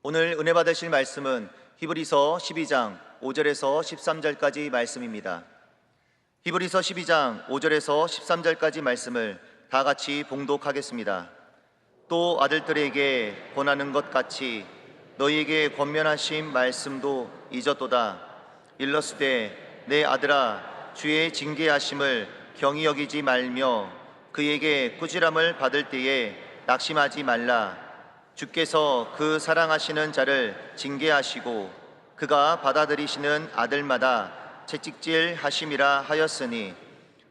오늘 은혜 받으실 말씀은 히브리서 12장 5절에서 13절까지 말씀입니다. 히브리서 12장 5절에서 13절까지 말씀을 다 같이 봉독하겠습니다. 또 아들들에게 권하는 것 같이 너희에게 권면하신 말씀도 잊었도다. 일렀으되 내 아들아 주의 징계하심을 경히 여기지 말며 그에게 꾸지람을 받을 때에 낙심하지 말라. 주께서 그 사랑하시는 자를 징계하시고 그가 받아들이시는 아들마다 채찍질 하심이라 하였으니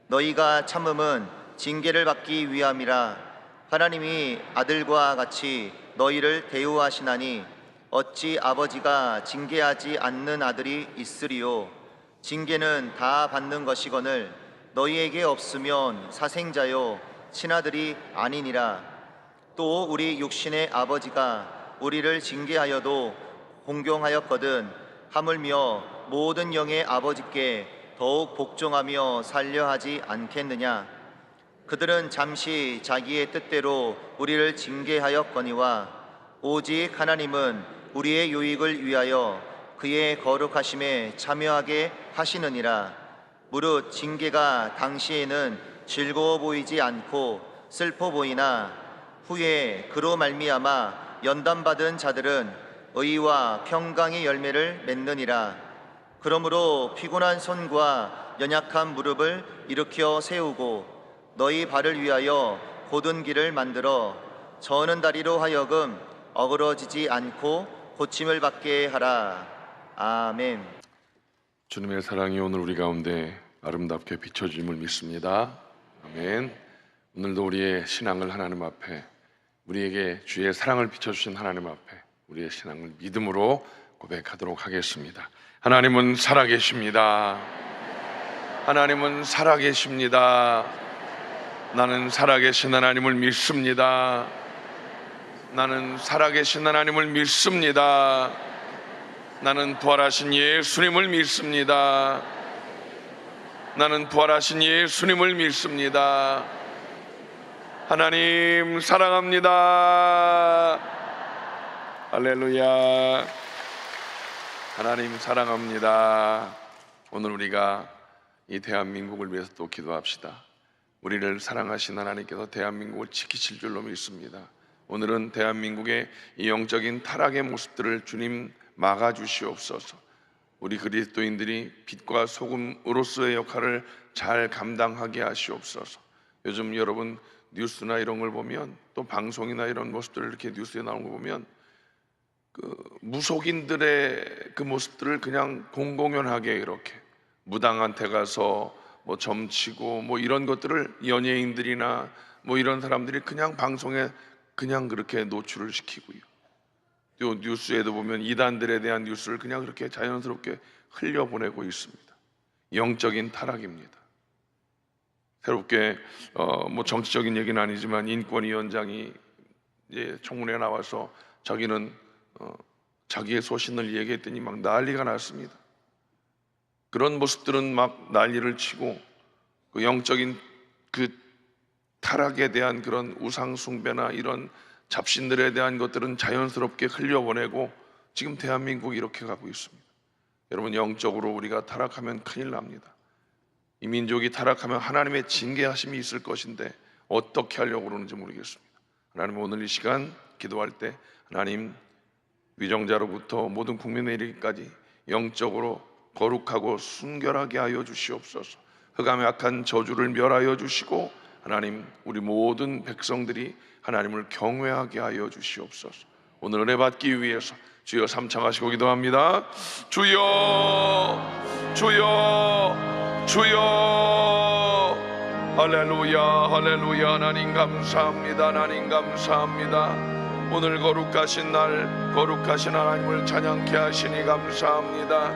너희가 참음은 징계를 받기 위함이라. 하나님이 아들과 같이 너희를 대우하시나니 어찌 아버지가 징계하지 않는 아들이 있으리요. 징계는 다 받는 것이거늘 너희에게 없으면 사생자요 친아들이 아니니라. 또 우리 육신의 아버지가 우리를 징계하여도 공경하였거든 하물며 모든 영의 아버지께 더욱 복종하며 살려 하지 않겠느냐. 그들은 잠시 자기의 뜻대로 우리를 징계하였거니와 오직 하나님은 우리의 유익을 위하여 그의 거룩하심에 참여하게 하시느니라. 무릇 징계가 당시에는 즐거워 보이지 않고 슬퍼 보이나 후에 그로 말미암아 연단받은 자들은 의와 평강의 열매를 맺느니라. 그러므로 피곤한 손과 연약한 무릎을 일으켜 세우고 너희 발을 위하여 곧은 길을 만들어 저는 다리로 하여금 어그러지지 않고 고침을 받게 하라. 아멘. 주님의 사랑이 오늘 우리 가운데 아름답게 비춰짐을 믿습니다. 아멘. 오늘도 우리의 신앙을 하나님 앞에, 우리에게 주의 사랑을 비춰주신 하나님 앞에 우리의 신앙을 믿음으로 고백하도록 하겠습니다. 하나님은 살아계십니다. 하나님은 살아계십니다. 나는 살아계신 하나님을 믿습니다. 나는 살아계신 하나님을 믿습니다. 나는 부활하신 예수님을 믿습니다. 나는 부활하신 예수님을 믿습니다. 하나님 사랑합니다. 할렐루야. 하나님 사랑합니다. 오늘 우리가 이 대한민국을 위해서 또 기도합시다. 우리를 사랑하신 하나님께서 대한민국을 지키실 줄로 믿습니다. 오늘은 대한민국의 이 영적인 타락의 모습들을 주님 막아주시옵소서. 우리 그리스도인들이 빛과 소금으로서의 역할을 잘 감당하게 하시옵소서. 요즘 여러분 뉴스나 이런 걸 보면, 또 방송이나 이런 모습들을 이렇게 뉴스에 나오는 거 보면 그 무속인들의 그 모습들을 그냥 공공연하게 이렇게 무당한테 가서 뭐 점치고 뭐 이런 것들을 연예인들이나 뭐 이런 사람들이 그냥 방송에 그냥 그렇게 노출을 시키고요. 또 뉴스에도 보면 이단들에 대한 뉴스를 그냥 그렇게 자연스럽게 흘려보내고 있습니다. 영적인 타락입니다. 새롭게 뭐 정치적인 얘기는 아니지만 인권위원장이 이제 청문회에 나와서 자기는 자기의 소신을 얘기했더니 막 난리가 났습니다. 그런 모습들은 막 난리를 치고 그 영적인 그 타락에 대한 그런 우상 숭배나 이런 잡신들에 대한 것들은 자연스럽게 흘려보내고 지금 대한민국이 이렇게 가고 있습니다. 여러분, 영적으로 우리가 타락하면 큰일 납니다. 이 민족이 타락하면 하나님의 징계하심이 있을 것인데 어떻게 하려고 그러는지 모르겠습니다. 하나님, 오늘 이 시간 기도할 때 하나님, 위정자로부터 모든 국민에 이르기까지 영적으로 거룩하고 순결하게 하여 주시옵소서. 흑암의 악한 저주를 멸하여 주시고 하나님, 우리 모든 백성들이 하나님을 경외하게 하여 주시옵소서. 오늘 은혜 받기 위해서 주여 삼창하시고 기도합니다. 주여, 주여, 주여. 할렐루야, 할렐루야. 하나님 감사합니다. 하나님 감사합니다. 오늘 거룩하신 날, 거룩하신 하나님을 찬양케 하시니 감사합니다.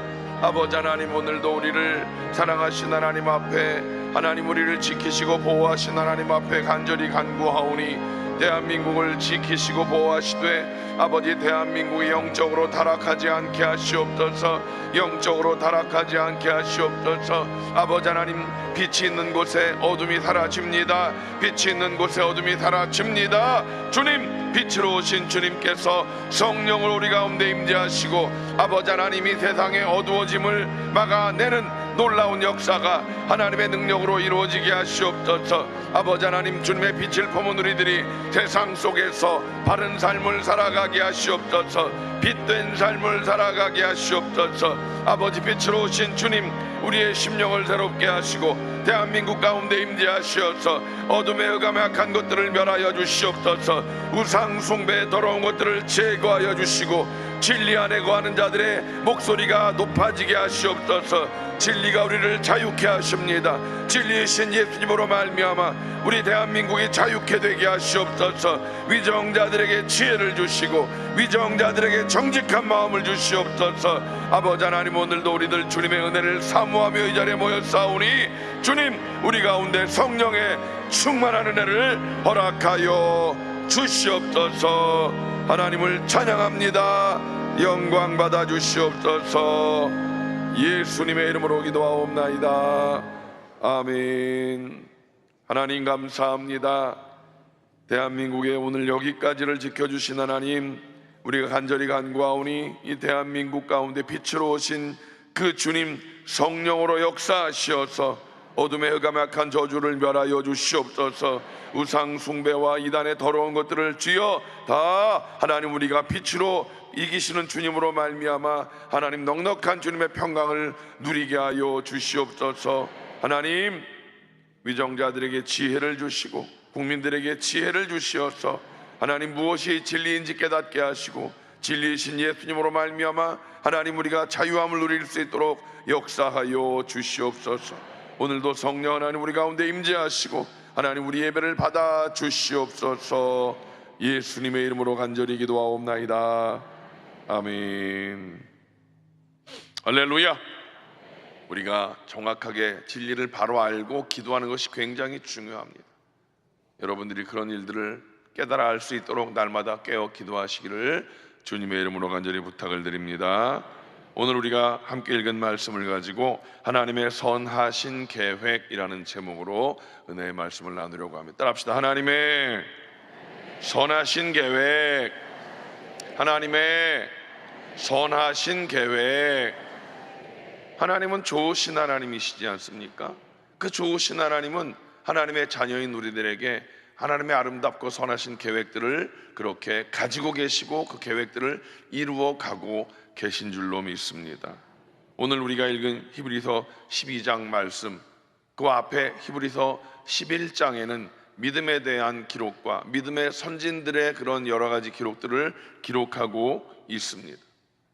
아버지 하나님, 오늘도 우리를 사랑하신 하나님 앞에, 하나님 우리를 지키시고 보호하신 하나님 앞에 간절히 간구하오니 대한민국을 지키시고 보호하시되 아버지 대한민국이 영적으로 타락하지 않게 하시옵소서. 영적으로 타락하지 않게 하시옵소서. 아버지 하나님, 빛이 있는 곳에 어둠이 사라집니다. 빛이 있는 곳에 어둠이 사라집니다. 주님, 빛으로 오신 주님께서 성령을 우리 가운데 임재하시고 아버지 하나님이 세상의 어두워짐을 막아내는 놀라운 역사가 하나님의 능력으로 이루어지게 하시옵소서. 아버지 하나님, 주님의 빛을 품은 우리들이 세상 속에서 바른 삶을 살아가게 하시옵소서. 빛된 삶을 살아가게 하시옵소서. 아버지, 빛으로 오신 주님, 우리의 심령을 새롭게 하시고 대한민국 가운데 임재하시어서 어둠의 흑암의 악한 것들을 멸하여 주시옵소서. 우상 숭배의 더러운 것들을 제거하여 주시고 진리 안에 거하는 자들의 목소리가 높아지게 하시옵소서. 진리가 우리를 자유케 하십니다. 진리이신 예수님으로 말미암아 우리 대한민국이 자유케 되게 하시옵소서. 위정자들에게 지혜를 주시고 위정자들에게 정직한 마음을 주시옵소서. 아버지 하나님, 오늘도 우리들 주님의 은혜를 사모하며 이 자리에 모였사오니 주님, 우리 가운데 성령의 충만한 은혜를 허락하여 주시옵소서. 하나님을 찬양합니다. 영광 받아 주시옵소서. 예수님의 이름으로 기도하옵나이다. 아멘. 하나님 감사합니다. 대한민국의 오늘 여기까지를 지켜주신 하나님, 우리가 간절히 간구하오니 이 대한민국 가운데 빛으로 오신 그 주님 성령으로 역사하시어서 어둠의 흑암의 악한 저주를 멸하여 주시옵소서. 우상 숭배와 이단의 더러운 것들을 주여 다 하나님, 우리가 빛으로 이기시는 주님으로 말미암아 하나님 넉넉한 주님의 평강을 누리게 하여 주시옵소서. 하나님, 위정자들에게 지혜를 주시고 국민들에게 지혜를 주시어서 하나님 무엇이 진리인지 깨닫게 하시고 진리이신 예수님으로 말미암아 하나님 우리가 자유함을 누릴 수 있도록 역사하여 주시옵소서. 오늘도 성령 하나님 우리 가운데 임재하시고 하나님 우리 예배를 받아 주시옵소서. 예수님의 이름으로 간절히 기도하옵나이다. 아멘. 할렐루야. 우리가 정확하게 진리를 바로 알고 기도하는 것이 굉장히 중요합니다. 여러분들이 그런 일들을 깨달아 알 수 있도록 날마다 깨어 기도하시기를 주님의 이름으로 간절히 부탁을 드립니다. 오늘 우리가 함께 읽은 말씀을 가지고 하나님의 선하신 계획이라는 제목으로 은혜의 말씀을 나누려고 합니다. 따라합시다. 하나님의 선하신 계획. 하나님의 선하신 계획. 하나님은 좋으신 하나님이시지 않습니까? 그 좋으신 하나님은 하나님의 자녀인 우리들에게 하나님의 아름답고 선하신 계획들을 그렇게 가지고 계시고 그 계획들을 이루어 가고 계신 줄로 믿습니다. 오늘 우리가 읽은 히브리서 12장 말씀, 그 앞에 히브리서 11장에는 믿음에 대한 기록과 믿음의 선진들의 그런 여러 가지 기록들을 기록하고 있습니다.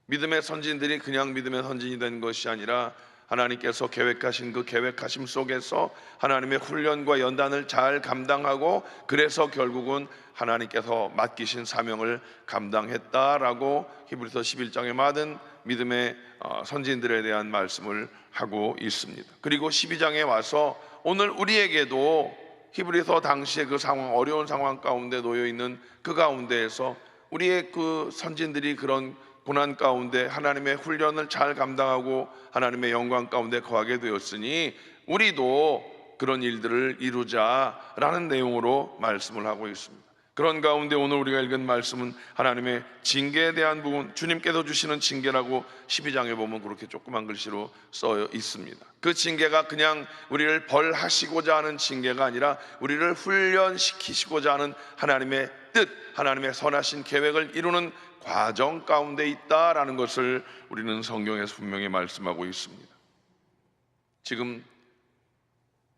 믿음의 선진들이 그냥 믿음의 선진이 된 것이 아니라 하나님께서 계획하신 그 계획하심 속에서 하나님의 훈련과 연단을 잘 감당하고 그래서 결국은 하나님께서 맡기신 사명을 감당했다라고 히브리서 11장의 많은 믿음의 선진들에 대한 말씀을 하고 있습니다. 그리고 12장에 와서 오늘 우리에게도 히브리서 당시의 그 상황, 어려운 상황 가운데 놓여 있는 그 가운데에서 우리의 그 선진들이 그런 고난 가운데 하나님의 훈련을 잘 감당하고 하나님의 영광 가운데 거하게 되었으니 우리도 그런 일들을 이루자라는 내용으로 말씀을 하고 있습니다. 그런 가운데 오늘 우리가 읽은 말씀은 하나님의 징계에 대한 부분, 주님께서 주시는 징계라고 12장에 보면 그렇게 조그만 글씨로 써 있습니다. 그 징계가 그냥 우리를 벌하시고자 하는 징계가 아니라 우리를 훈련시키시고자 하는 하나님의 뜻, 하나님의 선하신 계획을 이루는 과정 가운데 있다라는 것을 우리는 성경에서 분명히 말씀하고 있습니다. 지금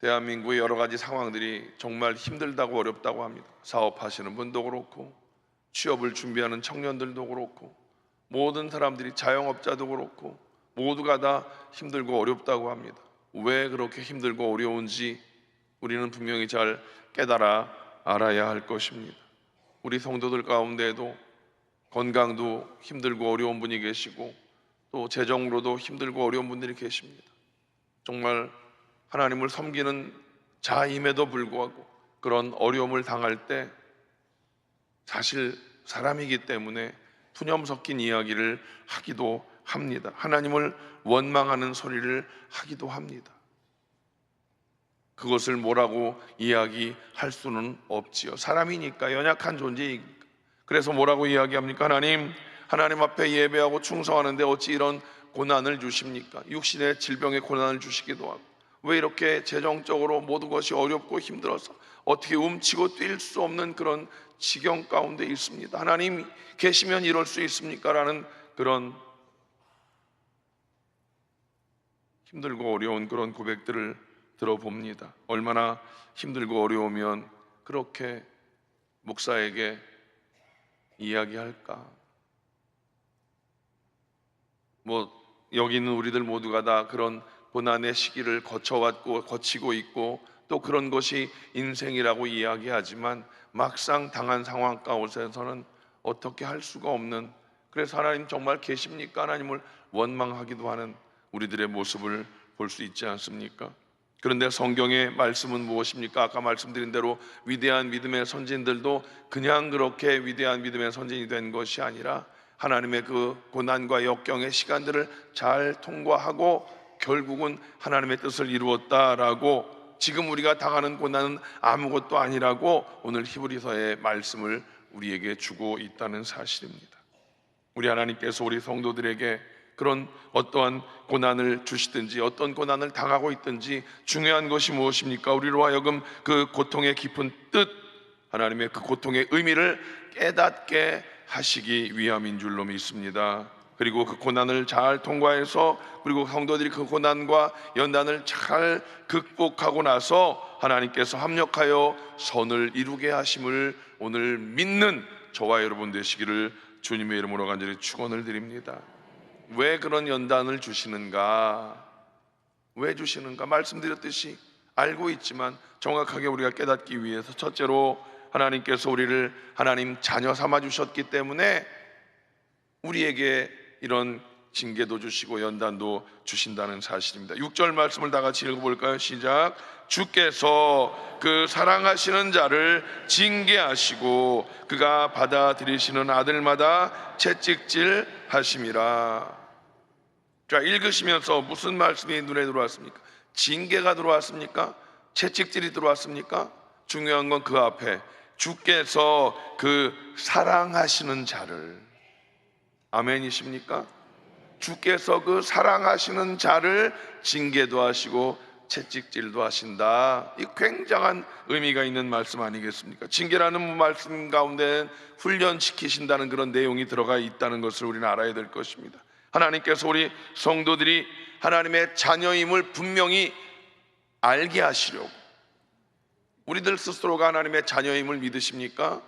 대한민국의 여러 가지 상황들이 정말 힘들다고 어렵다고 합니다. 사업하시는 분도 그렇고 취업을 준비하는 청년들도 그렇고 모든 사람들이 자영업자도 그렇고 모두가 다 힘들고 어렵다고 합니다. 왜 그렇게 힘들고 어려운지 우리는 분명히 잘 깨달아 알아야 할 것입니다. 우리 성도들 가운데에도 건강도 힘들고 어려운 분이 계시고 또 재정으로도 힘들고 어려운 분들이 계십니다. 정말 하나님을 섬기는 자임에도 불구하고 그런 어려움을 당할 때 사실 사람이기 때문에 푸념 섞인 이야기를 하기도 합니다. 하나님을 원망하는 소리를 하기도 합니다. 그것을 뭐라고 이야기할 수는 없지요. 사람이니까, 연약한 존재이니까. 그래서 뭐라고 이야기합니까? 하나님 앞에 예배하고 충성하는데 어찌 이런 고난을 주십니까? 육신의 질병의 고난을 주시기도 하고, 왜 이렇게 재정적으로 모든 것이 어렵고 힘들어서 어떻게 움치고 뛸 수 없는 그런 지경 가운데 있습니다. 하나님 계시면 이럴 수 있습니까? 라는 그런 힘들고 어려운 그런 고백들을 들어봅니다. 얼마나 힘들고 어려우면 그렇게 목사에게 이야기할까? 여기 있는 우리들 모두가 다 그런 고난의 시기를 거치고 있고, 또 그런 것이 인생이라고 이야기하지만 막상 당한 상황 가운데서는 어떻게 할 수가 없는, 그래서 하나님 정말 계십니까? 하나님을 원망하기도 하는 우리들의 모습을 볼 수 있지 않습니까? 그런데 성경의 말씀은 무엇입니까? 아까 말씀드린 대로 위대한 믿음의 선진들도 그냥 그렇게 위대한 믿음의 선진이 된 것이 아니라 하나님의 그 고난과 역경의 시간들을 잘 통과하고 결국은 하나님의 뜻을 이루었다라고, 지금 우리가 당하는 고난은 아무것도 아니라고 오늘 히브리서의 말씀을 우리에게 주고 있다는 사실입니다. 우리 하나님께서 우리 성도들에게 그런 어떠한 고난을 주시든지 어떤 고난을 당하고 있든지 중요한 것이 무엇입니까? 우리로 하여금 그 고통의 깊은 뜻, 하나님의 그 고통의 의미를 깨닫게 하시기 위함인 줄로 믿습니다. 그리고 그 고난을 잘 통과해서, 그리고 성도들이 그 고난과 연단을 잘 극복하고 나서 하나님께서 합력하여 선을 이루게 하심을 오늘 믿는 저와 여러분 되시기를 주님의 이름으로 간절히 축원을 드립니다. 왜 그런 연단을 주시는가? 왜 주시는가? 말씀드렸듯이 알고 있지만 정확하게 우리가 깨닫기 위해서, 첫째로 하나님께서 우리를 하나님 자녀 삼아 주셨기 때문에 우리에게 이런 징계도 주시고 연단도 주신다는 사실입니다. 6절 말씀을 다 같이 읽어볼까요? 시작. 주께서 그 사랑하시는 자를 징계하시고 그가 받아들이시는 아들마다 채찍질 하심이라. 자, 읽으시면서 무슨 말씀이 눈에 들어왔습니까? 징계가 들어왔습니까? 채찍질이 들어왔습니까? 중요한 건 그 앞에 주께서 그 사랑하시는 자를, 아멘이십니까? 주께서 그 사랑하시는 자를 징계도 하시고 채찍질도 하신다. 이 굉장한 의미가 있는 말씀 아니겠습니까? 징계라는 말씀 가운데 훈련시키신다는 그런 내용이 들어가 있다는 것을 우리는 알아야 될 것입니다. 하나님께서 우리 성도들이 하나님의 자녀임을 분명히 알게 하시려고, 우리들 스스로가 하나님의 자녀임을 믿으십니까?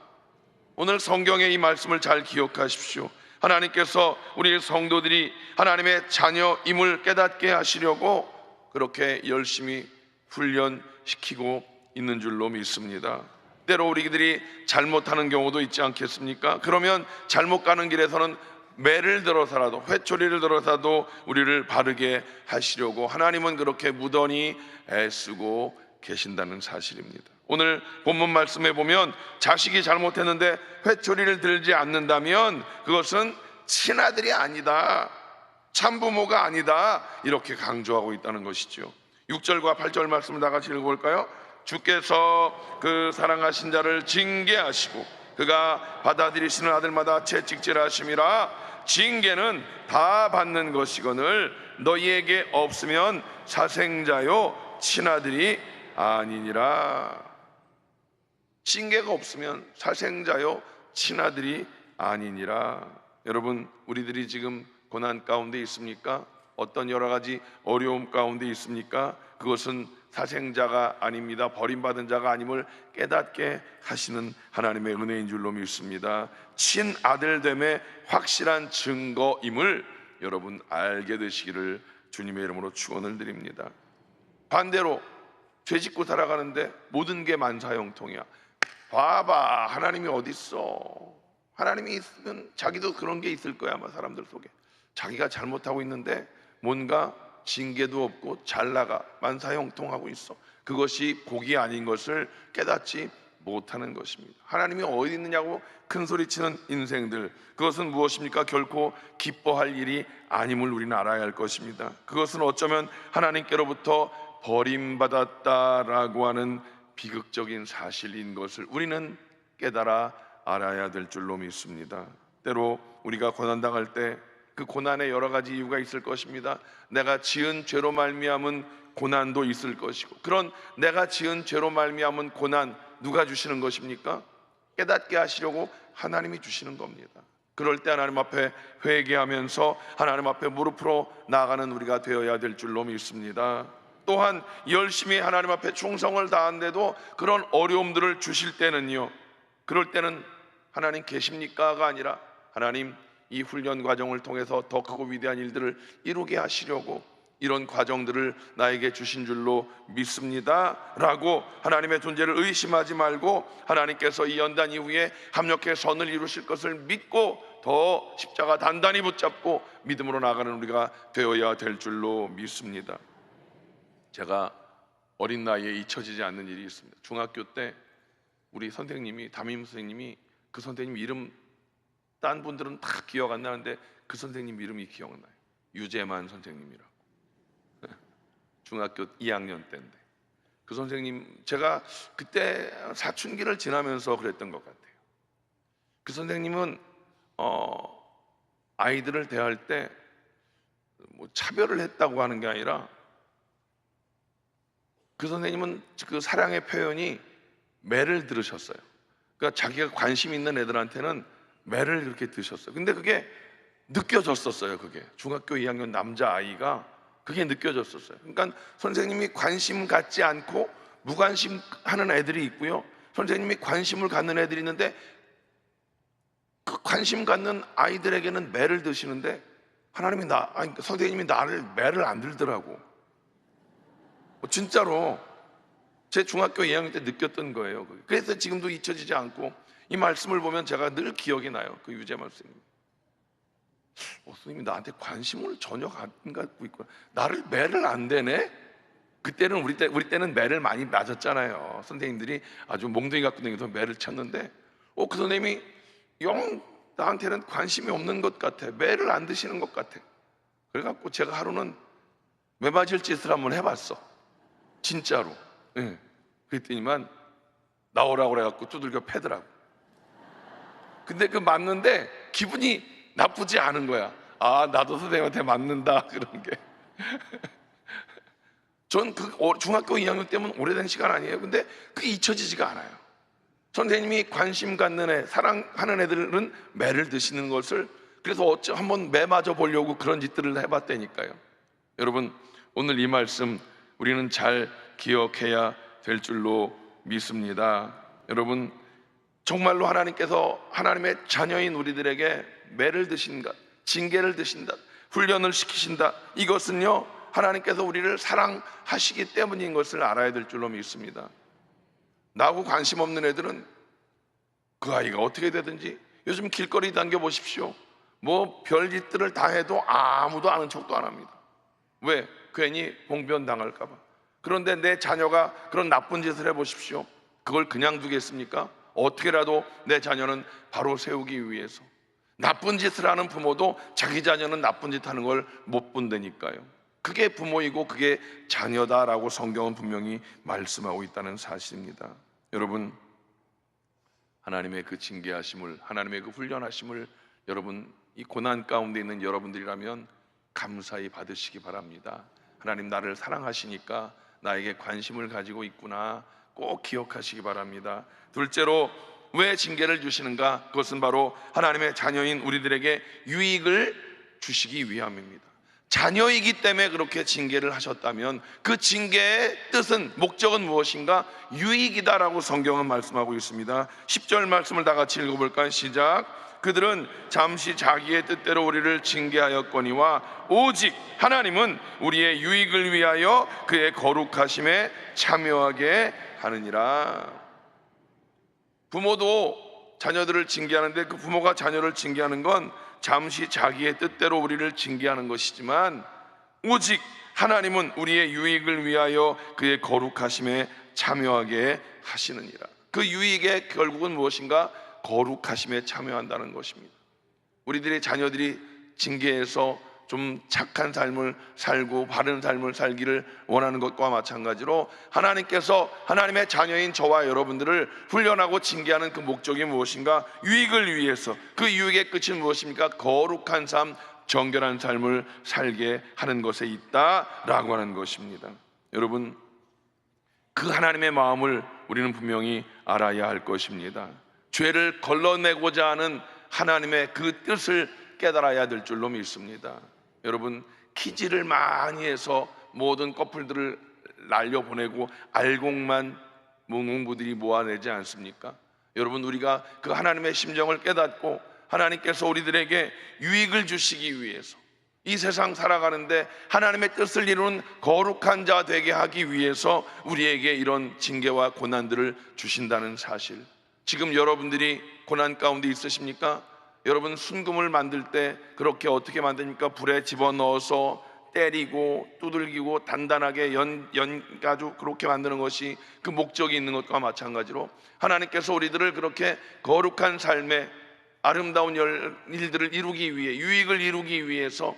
오늘 성경의 이 말씀을 잘 기억하십시오. 하나님께서 우리 성도들이 하나님의 자녀임을 깨닫게 하시려고 그렇게 열심히 훈련시키고 있는 줄로 믿습니다. 때로 우리들이 잘못하는 경우도 있지 않겠습니까? 그러면 잘못 가는 길에서는 매를 들어서라도, 회초리를 들어서라도 우리를 바르게 하시려고 하나님은 그렇게 무던히 애쓰고 계신다는 사실입니다. 오늘 본문 말씀에 보면 자식이 잘못했는데 회초리를 들지 않는다면 그것은 친아들이 아니다, 참부모가 아니다, 이렇게 강조하고 있다는 것이죠. 6절과 8절 말씀을 다 같이 읽어볼까요? 주께서 그 사랑하신 자를 징계하시고 그가 받아들이시는 아들마다 채찍질하심이라. 징계는 다 받는 것이거늘 너희에게 없으면 사생자요 친아들이 아니니라. 징계가 없으면 사생자요 친아들이 아니니라. 여러분, 우리들이 지금 고난 가운데 있습니까? 어떤 여러 가지 어려움 가운데 있습니까? 그것은 사생자가 아닙니다. 버림받은 자가 아님을 깨닫게 하시는 하나님의 은혜인 줄로 믿습니다. 친아들됨의 확실한 증거임을 여러분 알게 되시기를 주님의 이름으로 축원을 드립니다. 반대로 죄짓고 살아가는데 모든 게 만사형통이야. 봐봐, 하나님이 어디 있어? 하나님이 있으면 자기도 그런 게 있을 거야. 아마 사람들 속에 자기가 잘못하고 있는데 뭔가 징계도 없고 잘 나가 만사형통하고 있어. 그것이 복이 아닌 것을 깨닫지 못하는 것입니다. 하나님이 어디 있느냐고 큰 소리치는 인생들, 그것은 무엇입니까? 결코 기뻐할 일이 아님을 우리는 알아야 할 것입니다. 그것은 어쩌면 하나님께로부터 버림받았다라고 하는 비극적인 사실인 것을 우리는 깨달아 알아야 될 줄로 믿습니다. 때로 우리가 고난당할 때 그 고난에 여러 가지 이유가 있을 것입니다. 내가 지은 죄로 말미암은 고난도 있을 것이고, 그런 내가 지은 죄로 말미암은 고난 누가 주시는 것입니까? 깨닫게 하시려고 하나님이 주시는 겁니다. 그럴 때 하나님 앞에 회개하면서 하나님 앞에 무릎으로 나아가는 우리가 되어야 될 줄로 믿습니다. 또한 열심히 하나님 앞에 충성을 다하는데도 그런 어려움들을 주실 때는요, 그럴 때는 하나님 계십니까가 아니라 하나님 이 훈련 과정을 통해서 더 크고 위대한 일들을 이루게 하시려고 이런 과정들을 나에게 주신 줄로 믿습니다 라고 하나님의 존재를 의심하지 말고 하나님께서 이 연단 이후에 합력해 선을 이루실 것을 믿고 더 십자가 단단히 붙잡고 믿음으로 나아가는 우리가 되어야 될 줄로 믿습니다. 제가 어린 나이에 잊혀지지 않는 일이 있습니다. 중학교 때 우리 선생님이, 담임 선생님이, 그 선생님 이름 딴 분들은 다 기억 안 나는데 그 선생님 이름이 기억나요. 유재만 선생님이라고. 중학교 2학년 때인데 그 선생님, 제가 그때 사춘기를 지나면서 그랬던 것 같아요. 그 선생님은 아이들을 대할 때 뭐 차별을 했다고 하는 게 아니라 그 선생님은 그 사랑의 표현이 매를 들으셨어요. 그러니까 자기가 관심 있는 애들한테는 매를 이렇게 드셨어요. 근데 그게 느껴졌었어요. 그게 중학교 2학년 남자아이가 그게 느껴졌었어요. 그러니까 선생님이 관심 갖지 않고 무관심 하는 애들이 있고요, 선생님이 관심을 갖는 애들이 있는데 그 관심 갖는 아이들에게는 매를 드시는데 선생님이 나를 매를 안 들더라고. 진짜로 제 중학교 2학년 때 느꼈던 거예요. 그래서 지금도 잊혀지지 않고 이 말씀을 보면 제가 늘 기억이 나요. 그 유재만 선생님, 선생님이 나한테 관심을 전혀 안 갖고 있구나, 나를 매를 안 대네. 그때는 우리 때는 매를 많이 맞았잖아요. 선생님들이 아주 몽둥이 갖고 다니면서 매를 쳤는데 그 선생님이 영 나한테는 관심이 없는 것 같아, 매를 안 드시는 것 같아. 그래갖고 제가 하루는 매 맞을 짓을 한번 해봤어, 진짜로. 그랬더니만 나오라고 그래갖고 두들겨 패더라고. 근데 그 맞는데 기분이 나쁘지 않은 거야. 아, 나도 선생님한테 맞는다, 그런 게. 전 그 중학교 2학년 때면 오래된 시간 아니에요. 근데 그게 잊혀지지가 않아요. 선생님이 관심 갖는 애, 사랑하는 애들은 매를 드시는 것을, 그래서 한번 매 맞아 보려고 그런 짓들을 해봤다니까요. 여러분, 오늘 이 말씀 우리는 잘 기억해야 될 줄로 믿습니다. 여러분, 정말로 하나님께서 하나님의 자녀인 우리들에게 매를 드신다, 징계를 드신다, 훈련을 시키신다, 이것은요 하나님께서 우리를 사랑하시기 때문인 것을 알아야 될 줄로 믿습니다. 나하고 관심 없는 애들은 그 아이가 어떻게 되든지, 요즘 길거리 당겨 보십시오. 뭐 별짓들을 다 해도 아무도 아는 척도 안 합니다. 왜? 괜히 봉변 당할까 봐. 그런데 내 자녀가 그런 나쁜 짓을 해보십시오. 그걸 그냥 두겠습니까? 어떻게라도 내 자녀는 바로 세우기 위해서. 나쁜 짓을 하는 부모도 자기 자녀는 나쁜 짓 하는 걸 못 본다니까요. 그게 부모이고 그게 자녀다라고 성경은 분명히 말씀하고 있다는 사실입니다. 여러분, 하나님의 그 징계하심을, 하나님의 그 훈련하심을 여러분, 이 고난 가운데 있는 여러분들이라면 감사히 받으시기 바랍니다. 하나님 나를 사랑하시니까 나에게 관심을 가지고 있구나, 꼭 기억하시기 바랍니다. 둘째로 왜 징계를 주시는가? 그것은 바로 하나님의 자녀인 우리들에게 유익을 주시기 위함입니다. 자녀이기 때문에 그렇게 징계를 하셨다면 그 징계의 뜻은, 목적은 무엇인가? 유익이다라고 성경은 말씀하고 있습니다. 10절 말씀을 다 같이 읽어볼까요? 시작. 그들은 잠시 자기의 뜻대로 우리를 징계하였거니와 오직 하나님은 우리의 유익을 위하여 그의 거룩하심에 참여하게 하느니라. 부모도 자녀들을 징계하는데 그 부모가 자녀를 징계하는 건 잠시 자기의 뜻대로 우리를 징계하는 것이지만 오직 하나님은 우리의 유익을 위하여 그의 거룩하심에 참여하게 하시느니라. 그 유익의 결국은 무엇인가? 거룩하심에 참여한다는 것입니다. 우리들의 자녀들이 징계에서 좀 착한 삶을 살고 바른 삶을 살기를 원하는 것과 마찬가지로 하나님께서 하나님의 자녀인 저와 여러분들을 훈련하고 징계하는 그 목적이 무엇인가? 유익을 위해서. 그 유익의 끝은 무엇입니까? 거룩한 삶, 정결한 삶을 살게 하는 것에 있다라고 하는 것입니다. 여러분, 그 하나님의 마음을 우리는 분명히 알아야 할 것입니다. 죄를 걸러내고자 하는 하나님의 그 뜻을 깨달아야 될 줄로 믿습니다. 여러분, 키즈를 많이 해서 모든 커플들을 날려보내고 알곡만 무능부들이 모아내지 않습니까? 여러분, 우리가 그 하나님의 심정을 깨닫고 하나님께서 우리들에게 유익을 주시기 위해서 이 세상 살아가는데 하나님의 뜻을 이루는 거룩한 자 되게 하기 위해서 우리에게 이런 징계와 고난들을 주신다는 사실, 지금 여러분들이 고난 가운데 있으십니까? 여러분, 순금을 만들 때 그렇게 어떻게 만듭니까? 불에 집어넣어서 때리고 두들기고 단단하게 연가지고 그렇게 만드는 것이 그 목적이 있는 것과 마찬가지로 하나님께서 우리들을 그렇게 거룩한 삶의 아름다운 일들을 이루기 위해, 유익을 이루기 위해서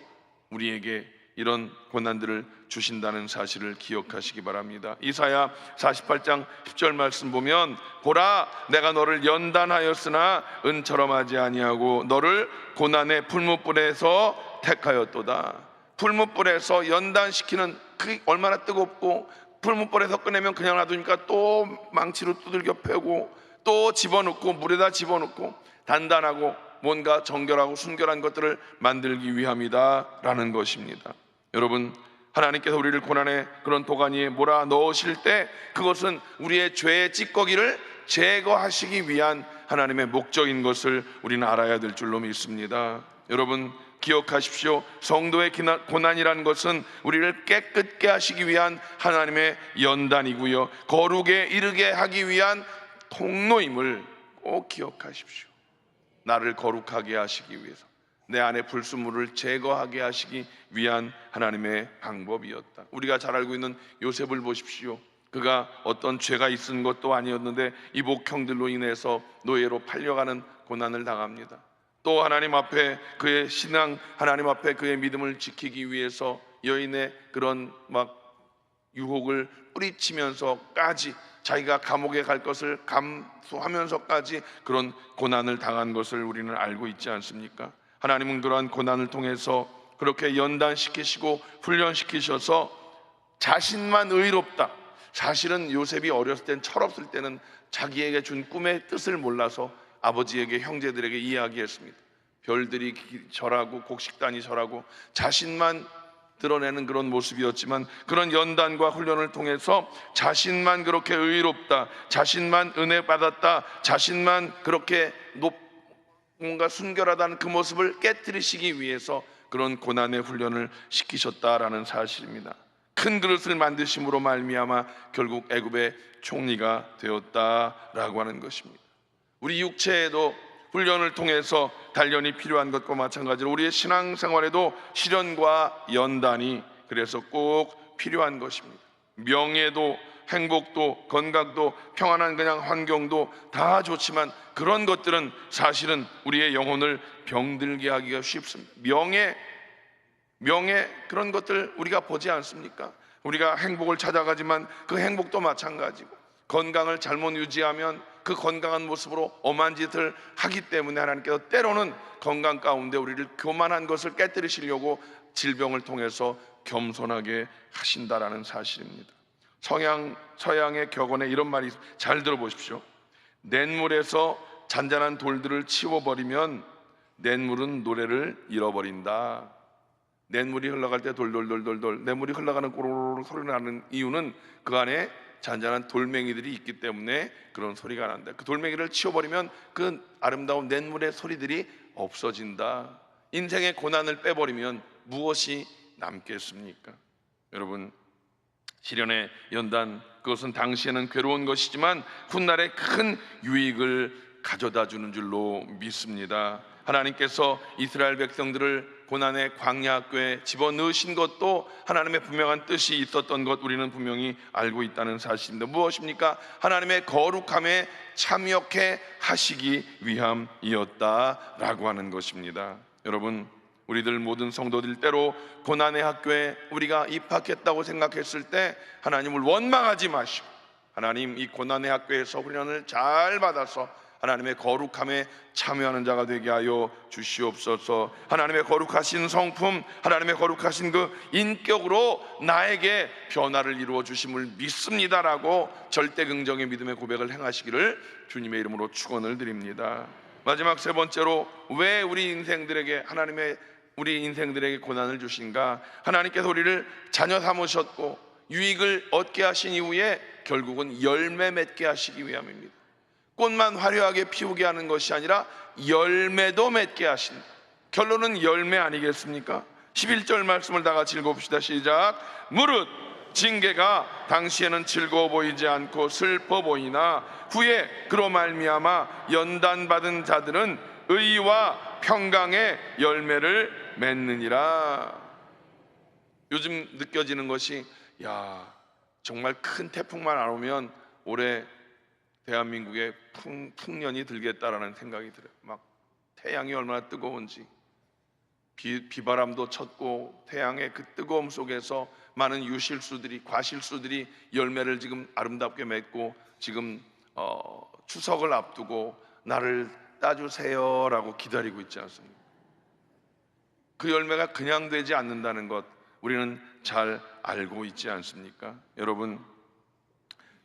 우리에게 이런 고난들을 주신다는 사실을 기억하시기 바랍니다. 이사야 48장 10절 말씀 보면, 보라, 내가 너를 연단하였으나 은처럼 하지 아니하고 너를 고난의 풀무불에서 택하였도다. 풀무불에서 연단시키는, 그게 얼마나 뜨겁고, 풀무불에서 꺼내면 그냥 놔두니까 또 망치로 두들겨 패고 또 집어넣고 물에다 집어넣고 단단하고 뭔가 정결하고 순결한 것들을 만들기 위함이다 라는 것입니다. 여러분, 하나님께서 우리를 고난의 그런 도가니에 몰아 넣으실 때 그것은 우리의 죄의 찌꺼기를 제거하시기 위한 하나님의 목적인 것을 우리는 알아야 될 줄로 믿습니다. 여러분, 기억하십시오. 성도의 고난이라는 것은 우리를 깨끗게 하시기 위한 하나님의 연단이고요, 거룩에 이르게 하기 위한 통로임을 꼭 기억하십시오. 나를 거룩하게 하시기 위해서, 내 안에 불순물을 제거하게 하시기 위한 하나님의 방법이었다. 우리가 잘 알고 있는 요셉을 보십시오. 그가 어떤 죄가 있은 것도 아니었는데 이복형들로 인해서 노예로 팔려가는 고난을 당합니다. 또 하나님 앞에 그의 신앙, 하나님 앞에 그의 믿음을 지키기 위해서 여인의 그런 유혹을 뿌리치면서까지 자기가 감옥에 갈 것을 감수하면서까지 그런 고난을 당한 것을 우리는 알고 있지 않습니까? 하나님은 그러한 고난을 통해서 그렇게 연단시키시고 훈련시키셔서 자신만 의롭다. 사실은 요셉이 어렸을 땐, 철없을 때는 자기에게 준 꿈의 뜻을 몰라서 아버지에게, 형제들에게 이야기했습니다. 별들이 절하고 곡식단이 절하고 자신만 드러내는 그런 모습이었지만, 그런 연단과 훈련을 통해서 자신만 그렇게 의롭다, 자신만 은혜 받았다, 자신만 그렇게 뭔가 순결하다는 그 모습을 깨뜨리시기 위해서 그런 고난의 훈련을 시키셨다라는 사실입니다. 큰 그릇을 만드심으로 말미암아 결국 애굽의 총리가 되었다라고 하는 것입니다. 우리 육체에도 훈련을 통해서 단련이 필요한 것과 마찬가지로 우리의 신앙생활에도 시련과 연단이 그래서 꼭 필요한 것입니다. 명예도 행복도 건강도 평안한 그냥 환경도 다 좋지만 그런 것들은 사실은 우리의 영혼을 병들게 하기가 쉽습니다. 명예 그런 것들 우리가 보지 않습니까? 우리가 행복을 찾아가지만 그 행복도 마찬가지고, 건강을 잘못 유지하면 그 건강한 모습으로 엄한 짓을 하기 때문에 하나님께서 때로는 건강 가운데 우리를 교만한 것을 깨뜨리시려고 질병을 통해서 겸손하게 하신다라는 사실입니다. 서양의 격언에 이런 말이 있습니다. 잘 들어보십시오. 냇물에서 잔잔한 돌들을 치워버리면 냇물은 노래를 잃어버린다. 냇물이 흘러갈 때 돌돌돌돌돌, 냇물이 흘러가는 꼬르르 소리 나는 이유는 그 안에 잔잔한 돌멩이들이 있기 때문에 그런 소리가 난다. 그 돌멩이를 치워버리면 그 아름다운 냇물의 소리들이 없어진다. 인생의 고난을 빼버리면 무엇이 남겠습니까? 여러분, 시련의 연단, 그것은 당시에는 괴로운 것이지만 훗날에 큰 유익을 가져다 주는 줄로 믿습니다. 하나님께서 이스라엘 백성들을 고난의 광야 학교에 집어넣으신 것도 하나님의 분명한 뜻이 있었던 것 우리는 분명히 알고 있다는 사실입니다. 무엇입니까? 하나님의 거룩함에 참여케 하시기 위함이었다라고 하는 것입니다. 여러분, 우리들 모든 성도들 때로 고난의 학교에 우리가 입학했다고 생각했을 때 하나님을 원망하지 마시고, 하나님 이 고난의 학교에서 훈련을 잘 받아서 하나님의 거룩함에 참여하는 자가 되게 하여 주시옵소서. 하나님의 거룩하신 성품, 하나님의 거룩하신 그 인격으로 나에게 변화를 이루어 주심을 믿습니다라고 절대 긍정의 믿음의 고백을 행하시기를 주님의 이름으로 축원을 드립니다. 마지막 세 번째로, 왜 우리 인생들에게 우리 인생들에게 고난을 주신가? 하나님께서 우리를 자녀 삼으셨고 유익을 얻게 하신 이후에 결국은 열매 맺게 하시기 위함입니다. 꽃만 화려하게 피우게 하는 것이 아니라 열매도 맺게 하신다. 결론은 열매 아니겠습니까? 11절 말씀을 다 같이 읽어봅시다. 시작. 무릇 징계가 당시에는 즐거워 보이지 않고 슬퍼 보이나 후에 그로 말미암아 연단받은 자들은 의와 평강의 열매를 맺느니라. 요즘 느껴지는 것이, 정말 큰 태풍만 안 오면 올해 대한민국에 풍년이 들겠다라는 생각이 들어요. 막 태양이 얼마나 뜨거운지, 비바람도 쳤고 태양의 그 뜨거움 속에서 많은 유실수들이, 과실수들이 열매를 지금 아름답게 맺고 지금 추석을 앞두고 나를 따주세요라고 기다리고 있지 않습니까? 그 열매가 그냥 되지 않는다는 것 우리는 잘 알고 있지 않습니까? 여러분,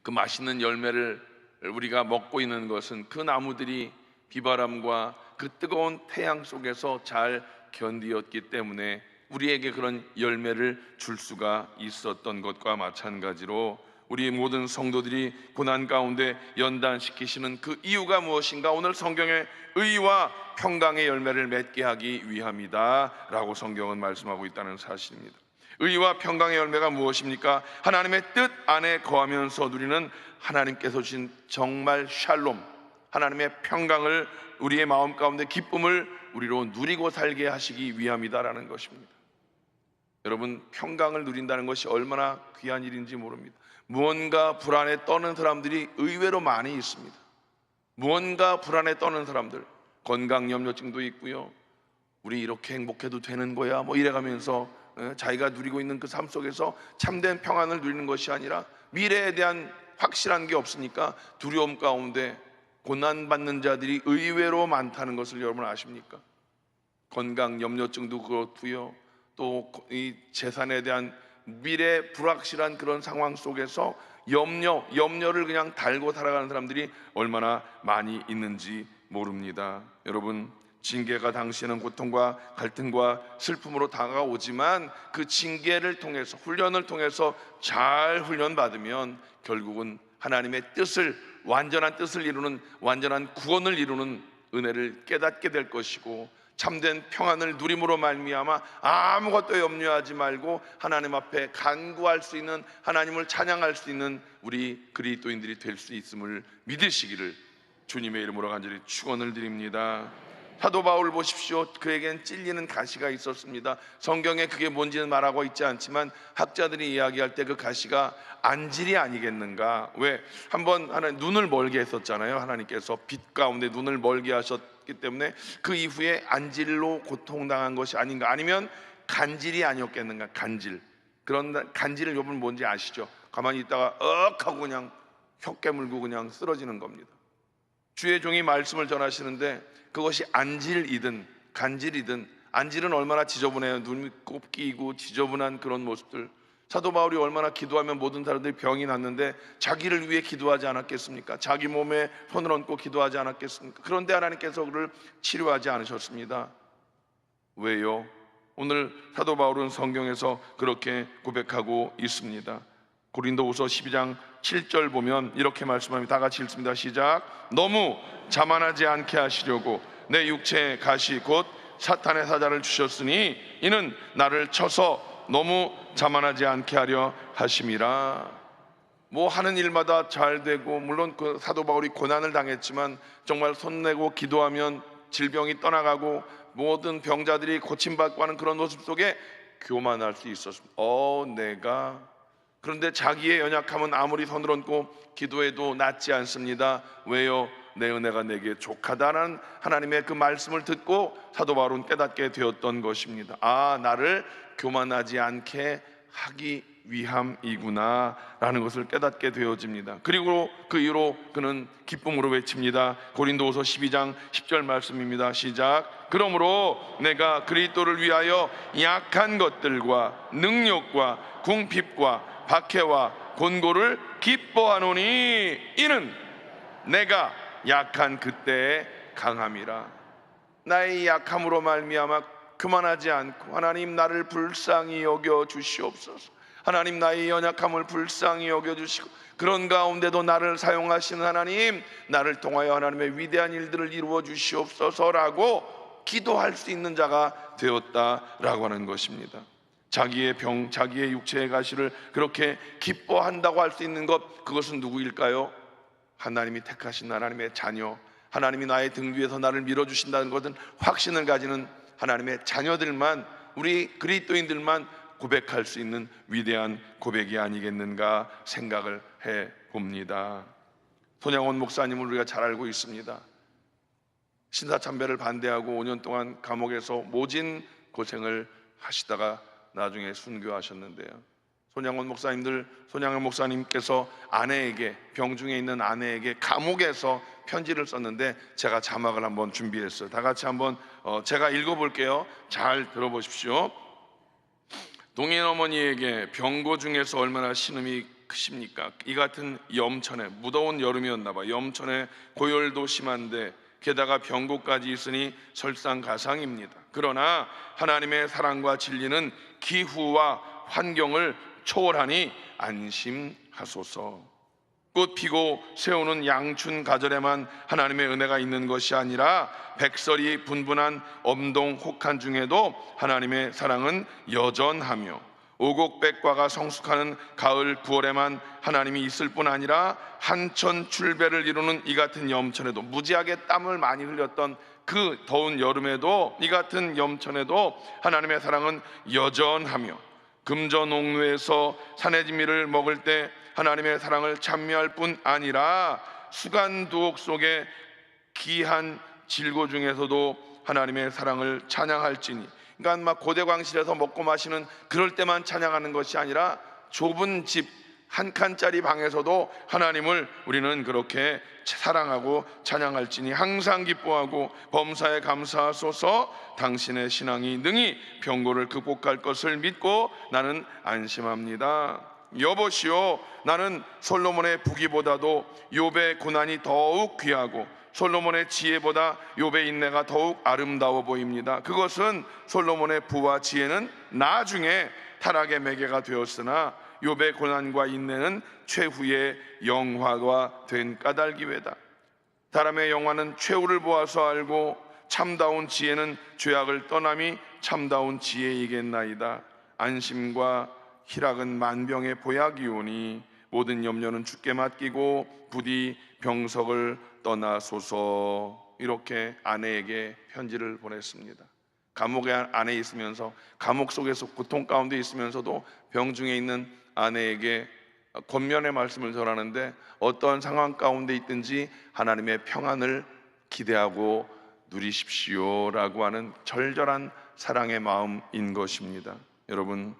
그 맛있는 열매를 우리가 먹고 있는 것은 그 나무들이 비바람과 그 뜨거운 태양 속에서 잘 견디었기 때문에 우리에게 그런 열매를 줄 수가 있었던 것과 마찬가지로 우리 모든 성도들이 고난 가운데 연단시키시는 그 이유가 무엇인가? 오늘 성경에 의와 평강의 열매를 맺게 하기 위함이다 라고 성경은 말씀하고 있다는 사실입니다. 의와 평강의 열매가 무엇입니까? 하나님의 뜻 안에 거하면서 누리는 하나님께서 주신 정말 샬롬, 하나님의 평강을, 우리의 마음 가운데 기쁨을 우리로 누리고 살게 하시기 위함이다라는 것입니다. 여러분, 평강을 누린다는 것이 얼마나 귀한 일인지 모릅니다. 무언가 불안에 떠는 사람들이 의외로 많이 있습니다. 무언가 불안에 떠는 사람들, 건강염려증도 있고요, 우리 이렇게 행복해도 되는 거야 뭐 이래가면서 자기가 누리고 있는 그 삶 속에서 참된 평안을 누리는 것이 아니라 미래에 대한 확실한 게 없으니까 두려움 가운데 고난받는 자들이 의외로 많다는 것을 여러분 아십니까? 건강염려증도 그렇고요, 또 이 재산에 대한 미래 불확실한 그런 상황 속에서 염려를 그냥 달고 살아가는 사람들이 얼마나 많이 있는지 모릅니다. 여러분, 징계가 당시에는 고통과 갈등과 슬픔으로 다가오지만 그 징계를 통해서, 훈련을 통해서 잘 훈련받으면 결국은 하나님의 뜻을, 완전한 뜻을 이루는, 완전한 구원을 이루는 은혜를 깨닫게 될 것이고, 참된 평안을 누림으로 말미암아 아무것도 염려하지 말고 하나님 앞에 간구할 수 있는, 하나님을 찬양할 수 있는 우리 그리스도인들이 될 수 있음을 믿으시기를 주님의 이름으로 간절히 축원을 드립니다. 사도 바울 보십시오. 그에겐 찔리는 가시가 있었습니다. 성경에 그게 뭔지는 말하고 있지 않지만 학자들이 이야기할 때 그 가시가 안질이 아니겠는가. 왜? 한번 하나님 눈을 멀게 했었잖아요. 하나님께서 빛 가운데 눈을 멀게 하셨기 때문에 그 이후에 안질로 고통당한 것이 아닌가, 아니면 간질이 아니었겠는가. 간질. 그런 간질을 여러분 뭔지 아시죠? 가만히 있다가 하고 그냥 혀 깨물고 그냥 쓰러지는 겁니다. 주의 종이 말씀을 전하시는데 그것이 안질이든 간질이든, 안질은 얼마나 지저분해요. 눈이 곱기고 지저분한 그런 모습들. 사도 바울이 얼마나 기도하면 모든 사람들이 병이 났는데 자기를 위해 기도하지 않았겠습니까? 자기 몸에 손을 얹고 기도하지 않았겠습니까? 그런데 하나님께서 그를 치료하지 않으셨습니다. 왜요? 오늘 사도 바울은 성경에서 그렇게 고백하고 있습니다. 고린도후서 12장 7절 보면 이렇게 말씀합니다. 다 같이 읽습니다. 시작. 너무 자만하지 않게 하시려고 내 육체의 가시 곧 사탄의 사자를 주셨으니 이는 나를 쳐서 너무 자만하지 않게 하려 하심이라. 뭐 하는 일마다 잘 되고, 물론 그 사도 바울이 고난을 당했지만 정말 손내고 기도하면 질병이 떠나가고 모든 병자들이 고침받고 하는 그런 모습 속에 교만할 수 있었습니다. 내가. 그런데 자기의 연약함은 아무리 손을 얹고 기도해도 낫지 않습니다. 왜요? 내 은혜가 내게 족하다는 하나님의 그 말씀을 듣고 사도 바울은 깨닫게 되었던 것입니다. 나를 교만하지 않게 하기 위함이구나 라는 것을 깨닫게 되어집니다. 그리고 그 이후로 그는 기쁨으로 외칩니다. 고린도후서 12장 10절 말씀입니다. 시작. 그러므로 내가 그리스도를 위하여 약한 것들과 능력과 궁핍과 박해와 곤고를 기뻐하노니 이는 내가 약한 그때의 강함이라. 나의 약함으로 말미암아 그만하지 않고 하나님 나를 불쌍히 여겨 주시옵소서. 하나님 나의 연약함을 불쌍히 여겨 주시고 그런 가운데도 나를 사용하시는 하나님, 나를 통하여 하나님의 위대한 일들을 이루어 주시옵소서라고 기도할 수 있는 자가 되었다라고 하는 것입니다. 자기의 병, 자기의 육체의 가시를 그렇게 기뻐한다고 할 수 있는 것, 그것은 누구일까요? 하나님이 택하신 하나님의 자녀, 하나님이 나의 등 위에서 나를 밀어주신다는 것은 확신을 가지는 하나님의 자녀들만, 우리 그리스도인들만 고백할 수 있는 위대한 고백이 아니겠는가 생각을 해봅니다. 손양원 목사님을 우리가 잘 알고 있습니다. 신사참배를 반대하고 5년 동안 감옥에서 모진 고생을 하시다가 나중에 순교하셨는데요, 손양원 목사님께서 아내에게, 병중에 있는 아내에게 감옥에서 편지를 썼는데 제가 자막을 한번 준비했어요. 다 같이 한번 제가 읽어볼게요. 잘 들어보십시오. 동인 어머니에게 병고 중에서 얼마나 신음이 크십니까? 이 같은 염천에, 무더운 여름이었나 봐, 염천에 고열도 심한데 게다가 병고까지 있으니 설상가상입니다. 그러나 하나님의 사랑과 진리는 기후와 환경을 초월하니 안심하소서. 꽃 피고 새우는 양춘 가절에만 하나님의 은혜가 있는 것이 아니라 백설이 분분한 엄동 혹한 중에도 하나님의 사랑은 여전하며 오곡백과가 성숙하는 가을 9월에만 하나님이 있을 뿐 아니라 한천 출배를 이루는 이 같은 염천에도, 무지하게 땀을 많이 흘렸던 그 더운 여름에도, 이 같은 염천에도 하나님의 사랑은 여전하며 금전옥루에서 산해진미를 먹을 때 하나님의 사랑을 찬미할 뿐 아니라 수간두옥 속에 귀한 질고 중에서도 하나님의 사랑을 찬양할지니, 그러니까 막 고대광실에서 먹고 마시는 그럴 때만 찬양하는 것이 아니라 좁은 집 한 칸짜리 방에서도 하나님을 우리는 그렇게 사랑하고 찬양할지니 항상 기뻐하고 범사에 감사하소서. 당신의 신앙이 능히 병고를 극복할 것을 믿고 나는 안심합니다. 여보시오, 나는 솔로몬의 부귀보다도 욥의 고난이 더욱 귀하고 솔로몬의 지혜보다 욥의 인내가 더욱 아름다워 보입니다. 그것은 솔로몬의 부와 지혜는 나중에 타락의 매개가 되었으나 욥의 고난과 인내는 최후의 영화가 된 까닭이외다. 사람의 영화는 최후를 보아서 알고 참다운 지혜는 죄악을 떠남이 참다운 지혜이겠나이다. 안심과 희락은 만병의 보약이오니 모든 염려는 주께 맡기고 부디 병석을 떠나소서. 이렇게 아내에게 편지를 보냈습니다. 감옥에 안에 있으면서, 감옥 속에서 고통 가운데 있으면서도 병중에 있는 아내에게 권면의 말씀을 전하는데, 어떤 상황 가운데 있든지 하나님의 평안을 기대하고 누리십시오 라고 하는 절절한 사랑의 마음인 것입니다. 여러분,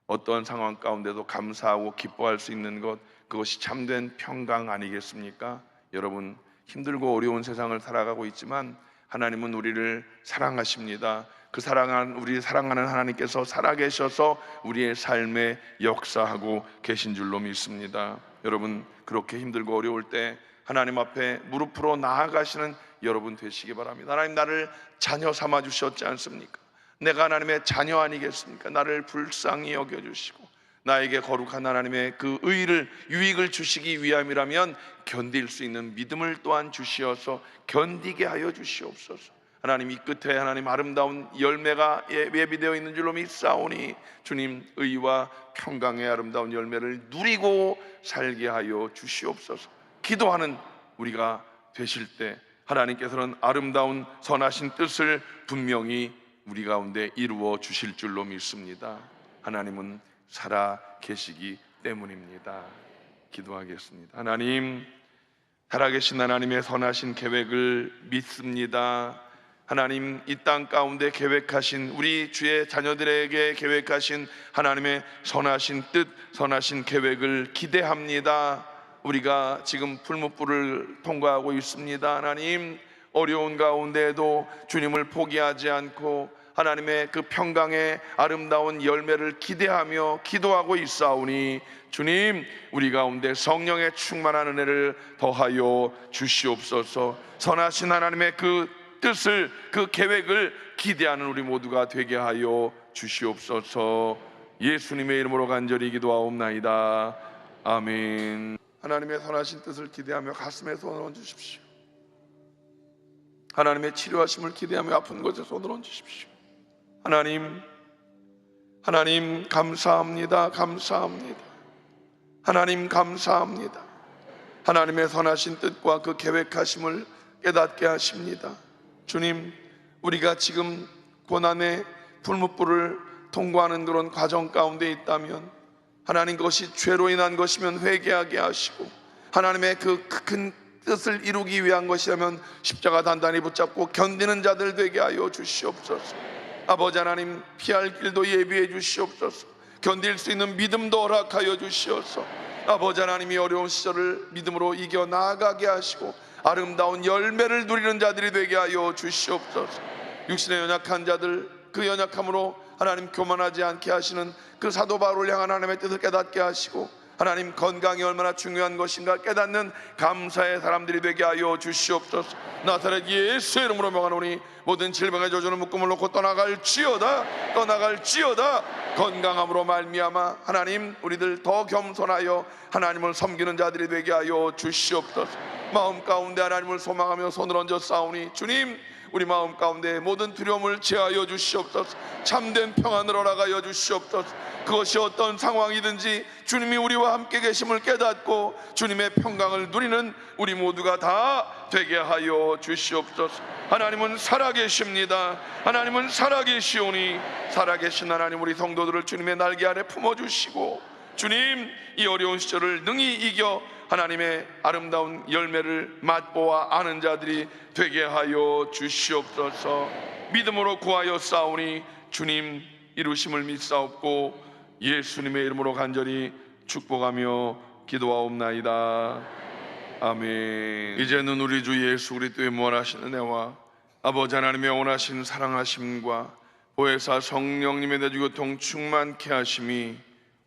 어떤 상황 가운데도 감사하고 기뻐할 수 있는 것, 그것이 참된 평강 아니겠습니까? 여러분, 힘들고 어려운 세상을 살아가고 있지만 하나님은 우리를 사랑하십니다. 그 우리 사랑하는 하나님께서 살아계셔서 우리의 삶에 역사하고 계신 줄로 믿습니다. 여러분, 그렇게 힘들고 어려울 때 하나님 앞에 무릎으로 나아가시는 여러분 되시기 바랍니다. 하나님, 나를 자녀 삼아 주셨지 않습니까? 내가 하나님의 자녀 아니겠습니까? 나를 불쌍히 여겨주시고 나에게 거룩한 하나님의 그 유익을 주시기 위함이라면 견딜 수 있는 믿음을 또한 주시어서 견디게 하여 주시옵소서. 하나님, 이 끝에 하나님 아름다운 열매가 예비되어 있는 줄로 믿사오니 주님 의와 평강의 아름다운 열매를 누리고 살게 하여 주시옵소서. 기도하는 우리가 되실 때 하나님께서는 아름다운 선하신 뜻을 분명히 우리 가운데 이루어 주실 줄로 믿습니다. 하나님은 살아 계시기 때문입니다. 기도하겠습니다. 하나님, 살아계신 하나님의 선하신 계획을 믿습니다. 하나님, 이 땅 가운데 계획하신 우리 주의 자녀들에게 계획하신 하나님의 선하신 뜻, 선하신 계획을 기대합니다. 우리가 지금 풀무불을 통과하고 있습니다. 하나님, 어려운 가운데에도 주님을 포기하지 않고 하나님의 그 평강의 아름다운 열매를 기대하며 기도하고 있사오니 주님, 우리 가운데 성령의 충만한 은혜를 더하여 주시옵소서. 선하신 하나님의 그 뜻을, 그 계획을 기대하는 우리 모두가 되게 하여 주시옵소서. 예수님의 이름으로 간절히 기도하옵나이다. 아멘. 하나님의 선하신 뜻을 기대하며 가슴에 손을 얹으십시오. 하나님의 치료하심을 기대하며 아픈 곳에 손을 얹으십시오. 하나님 감사합니다. 감사합니다. 하나님 감사합니다. 하나님의 선하신 뜻과 그 계획하심을 깨닫게 하십니다. 주님, 우리가 지금 고난의 풀무불을 통과하는 그런 과정 가운데 있다면 하나님, 그것이 죄로 인한 것이면 회개하게 하시고 하나님의 그 큰 뜻을 이루기 위한 것이라면 십자가 단단히 붙잡고 견디는 자들 되게 하여 주시옵소서. 아버지 하나님, 피할 길도 예비해 주시옵소서. 견딜 수 있는 믿음도 허락하여 주시옵소서. 아버지 하나님이 어려운 시절을 믿음으로 이겨 나아가게 하시고 아름다운 열매를 누리는 자들이 되게 하여 주시옵소서. 육신의 연약한 자들, 그 연약함으로 하나님 교만하지 않게 하시는 그 사도 바울을 향한 하나님의 뜻을 깨닫게 하시고 하나님, 건강이 얼마나 중요한 것인가 깨닫는 감사의 사람들이 되게 하여 주시옵소서. 나사렛 예수의 이름으로 명하노니 모든 질병의 저주는 묶음을 놓고 떠나갈지어다. 떠나갈지어다. 건강함으로 말미암아 하나님, 우리들 더 겸손하여 하나님을 섬기는 자들이 되게 하여 주시옵소서. 마음 가운데 하나님을 소망하며 손을 얹어 싸우니 주님, 우리 마음 가운데 모든 두려움을 제하여 주시옵소서. 참된 평안을 허락하여 주시옵소서. 그것이 어떤 상황이든지 주님이 우리와 함께 계심을 깨닫고 주님의 평강을 누리는 우리 모두가 다 되게 하여 주시옵소서. 하나님은 살아계십니다. 하나님은 살아계시오니 살아계신 하나님, 우리 성도들을 주님의 날개 아래 품어주시고 주님, 이 어려운 시절을 능히 이겨 하나님의 아름다운 열매를 맛보아 아는 자들이 되게 하여 주시옵소서. 믿음으로 구하여 싸우니 주님 이루심을 믿사옵고 예수님의 이름으로 간절히 축복하며 기도하옵나이다. 아멘. 이제는 우리 주 예수 그리스도의 무한하신 은혜와 아버지 하나님의 원하신 사랑하심과 보혜사 성령님의 내주교통 충만케 하심이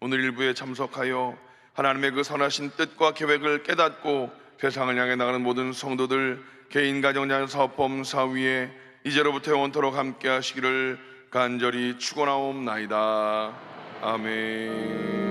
오늘 일부에 참석하여 하나님의 그 선하신 뜻과 계획을 깨닫고 세상을 향해 나가는 모든 성도들, 개인, 가정, 자녀, 사업, 범사 위에 이제로부터 영원토록 함께 하시기를 간절히 축원하옵나이다. 아멘.